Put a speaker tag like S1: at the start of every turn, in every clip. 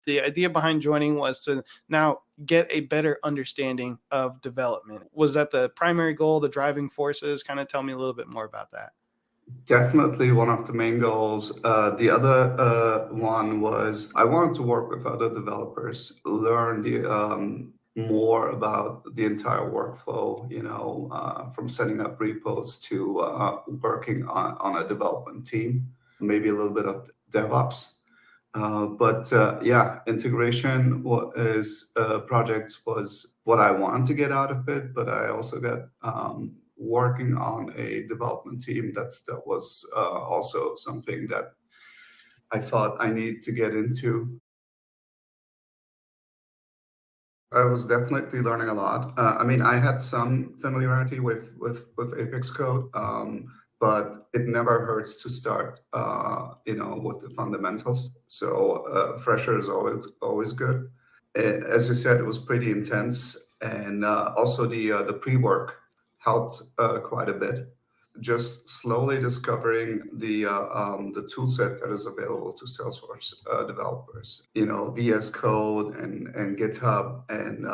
S1: The idea behind joining was to now get a better understanding of development. Was that the primary goal, the driving forces? Kind of tell me a little bit more about that.
S2: Definitely one of the main goals. The other one was I wanted to work with other developers, learn the more about the entire workflow, from setting up repos to working on a development team, maybe a little bit of DevOps. But yeah, integration is projects was what I wanted to get out of it, but I also got working on a development team. That was also something that I thought I need to get into. I was definitely learning a lot. I mean, I had some familiarity with Apex code, but it never hurts to start, with the fundamentals. So fresher is always good. As you said, it was pretty intense, and also the pre-work helped quite a bit. Just slowly discovering the tool set that is available to Salesforce developers, VS Code and GitHub. And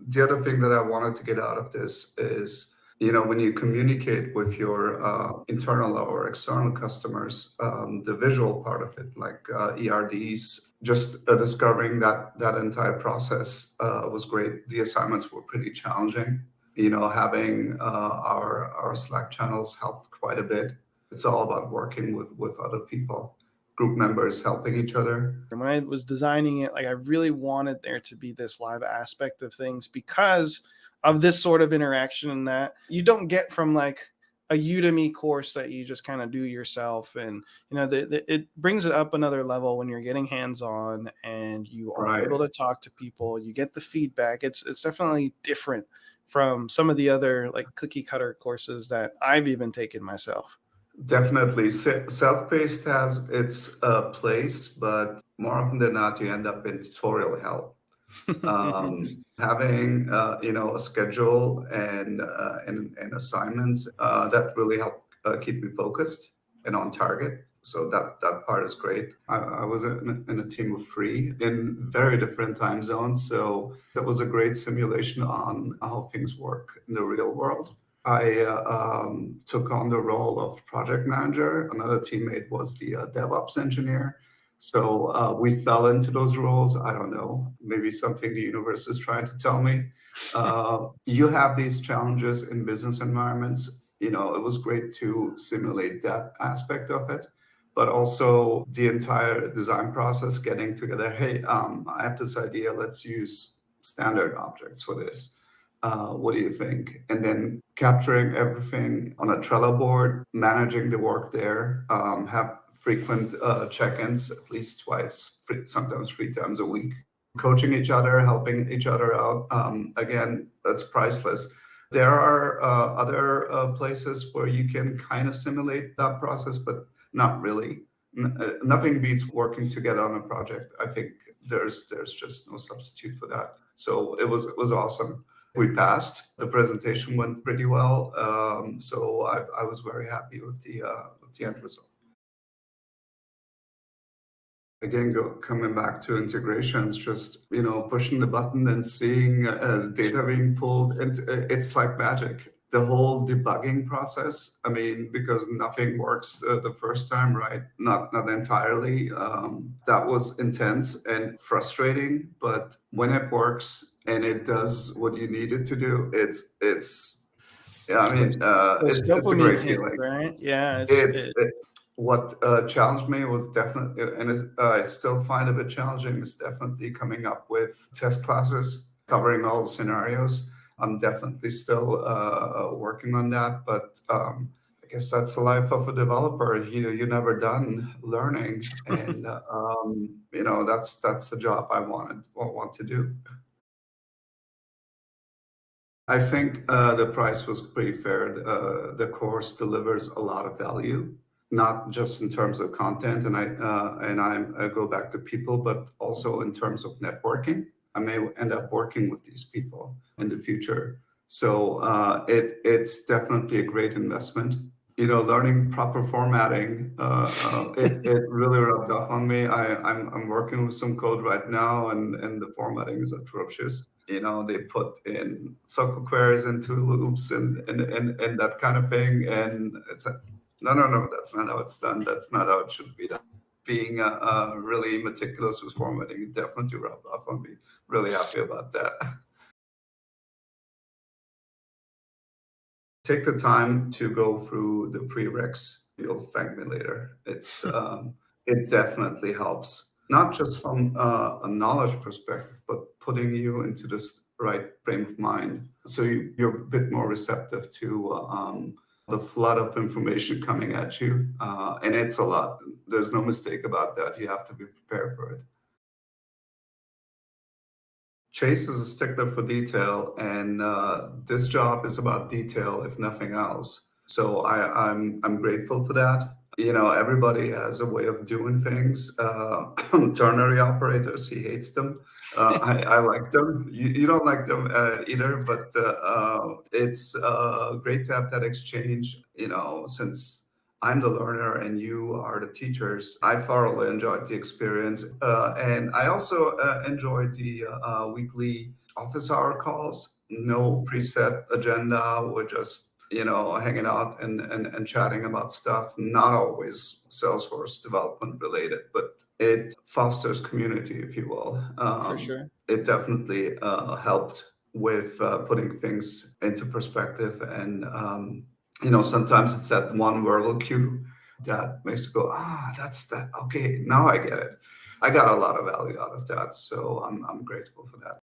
S2: the other thing that I wanted to get out of this is, when you communicate with your internal or external customers, the visual part of it, like ERDs, just discovering that entire process was great. The assignments were pretty challenging. Having our Slack channels helped quite a bit. It's all about working with other people, group members helping each other.
S1: And when I was designing it, like I really wanted there to be this live aspect of things because of this sort of interaction that you don't get from like a Udemy course that you just kind of do yourself. And it brings it up another level when you're getting hands-on and you are
S2: Right.
S1: able to talk to people, you get the feedback. It's definitely different from some of the other like cookie cutter courses that I've even taken myself.
S2: Definitely. Self-paced has its place, but more often than not, you end up in tutorial hell. Having a schedule and assignments that really help keep me focused and on target. So that part is great. I was in a team of three in very different time zones, so that was a great simulation on how things work in the real world. I took on the role of project manager. Another teammate was the DevOps engineer. So we fell into those roles. I don't know, maybe something the universe is trying to tell me. You have these challenges in business environments. It was great to simulate that aspect of it, but also the entire design process, getting together. Hey, I have this idea. Let's use standard objects for this. What do you think? And then capturing everything on a Trello board, managing the work there, have frequent check-ins, at least twice, sometimes 3 times a week, coaching each other, helping each other out. Again, that's priceless. There are other places where you can kind of simulate that process, but not really. Nothing beats working together on a project. I think there's just no substitute for that. So it was awesome. We passed. The presentation went pretty well. So I was very happy with the end result. Again, coming back to integrations, just pushing the button and seeing data being pulled, and it's like magic. The whole debugging process. I mean, because nothing works the first time, right? Not entirely. That was intense and frustrating, but when it works and it does what you need it to do, it's yeah. I mean,
S1: Those
S2: it's a
S1: dopamine
S2: great
S1: hits,
S2: feeling.
S1: right? Yeah,
S2: It's what challenged me was definitely, and I still find a bit challenging, is definitely coming up with test classes covering all the scenarios. I'm definitely still working on that, but I guess that's the life of a developer. You're never done learning, and that's the job I want to do. I think the price was pretty fair. The course delivers a lot of value, not just in terms of content, and I go back to people, but also in terms of networking. I may end up working with these people in the future. So it's definitely a great investment. Learning proper formatting, it really rubbed off on me. I'm working with some code right now, and the formatting is atrocious. They put in circle queries into loops and that kind of thing, and it's like, no, no, no, that's not how it's done. That's not how it should be done. Being really meticulous with formatting definitely rubbed off on me. Really happy about that. Take the time to go through the prereqs. You'll thank me later. It definitely helps, not just from a knowledge perspective, but putting you into this right frame of mind. So you're a bit more receptive to the flood of information coming at you, and it's a lot. There's no mistake about that. You have to be prepared for it. Chase is a stickler for detail, and this job is about detail, if nothing else. So I'm grateful for that. Everybody has a way of doing things. Ternary operators, he hates them. I like them. You don't like them either, but it's great to have that exchange. Since I'm the learner and you are the teachers, I thoroughly enjoyed the experience. And I also enjoyed the weekly office hour calls. No preset agenda. We're just hanging out and chatting about stuff, not always Salesforce development related, but it fosters community, if you will.
S1: For sure.
S2: It definitely helped with putting things into perspective. And, sometimes it's that one verbal cue that makes you go, that's that. Okay, now I get it. I got a lot of value out of that. So I'm grateful for that.